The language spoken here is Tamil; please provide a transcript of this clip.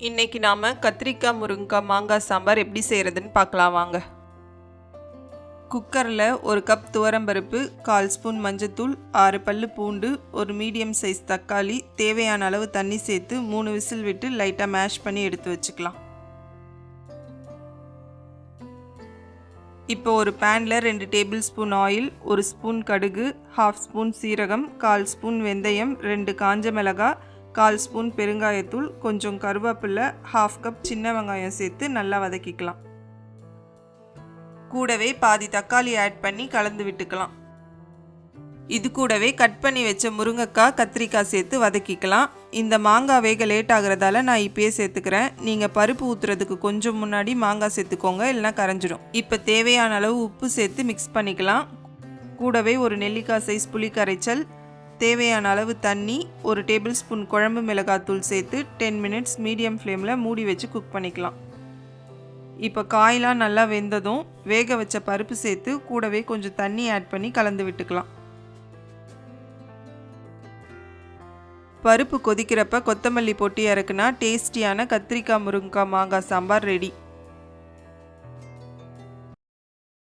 இன்னைக்கு நாம கத்திரிக்காய் முருங்கைக்காய் மாங்காய் சாம்பார் எப்படி செய்கிறதுன்னு பார்க்கலாம் வாங்க. குக்கரில் 1 கப் துவரம்பருப்பு, 1/4 ஸ்பூன் மஞ்சத்தூள், 6 பல்லு பூண்டு, ஒரு மீடியம் சைஸ் தக்காளி, தேவையான அளவு தண்ணி சேர்த்து 3 விசில் விட்டு லைட்டாக மேஷ் பண்ணி எடுத்து வச்சுக்கலாம். இப்போ ஒரு பேனில் 2 டேபிள் ஸ்பூன் ஆயில், 1 ஸ்பூன் கடுகு, 1/2 ஸ்பூன் சீரகம், 1/4 ஸ்பூன் வெந்தயம், 2 காஞ்ச மிளகாய், 1/4 ஸ்பூன் பெருங்காயத்தூள், கொஞ்சம் கருவேப்பிலை, 1/2 கப் சின்ன வெங்காயம் சேர்த்து நல்லா வதக்கிக்கலாம். கூடவே பாதி தக்காளி ஆட் பண்ணி கலந்து விட்டுக்கலாம். இது கூடவே கட் பண்ணி வச்ச முருங்கைக்காய், கத்திரிக்காய் சேர்த்து வதக்கிக்கலாம். இந்த மாங்காய் வேக லேட் ஆகிறதால நான் இப்பயே சேர்த்துக்கிறேன். நீங்கள் பருப்பு ஊற்றுறதுக்கு கொஞ்சம் முன்னாடி மாங்காய் சேர்த்துக்கோங்க, இல்லைனா கரைஞ்சிடும். இப்போ தேவையான அளவு உப்பு சேர்த்து மிக்ஸ் பண்ணிக்கலாம். கூடவே ஒரு நெல்லிக்காய் சைஸ் புளி கரைச்சல், தேவையான அளவு தண்ணி, 1 டேபிள் ஸ்பூன் குழம்பு மிளகாத்தூள் சேர்த்து 10 மினிட்ஸ் மீடியம் ஃப்ளேமில் மூடி வச்சு குக் பண்ணிக்கலாம். இப்போ காயெலாம் நல்லா வெந்ததும் வேக வச்ச பருப்பு சேர்த்து கூடவே கொஞ்சம் தண்ணி ஆட் பண்ணி கலந்து விட்டுக்கலாம். பருப்பு கொதிக்கிறப்ப கொத்தமல்லி போட்டு இறக்குனா டேஸ்டியான கத்திரிக்காய் முருங்கைக்காய் மாங்காய் சாம்பார் ரெடி.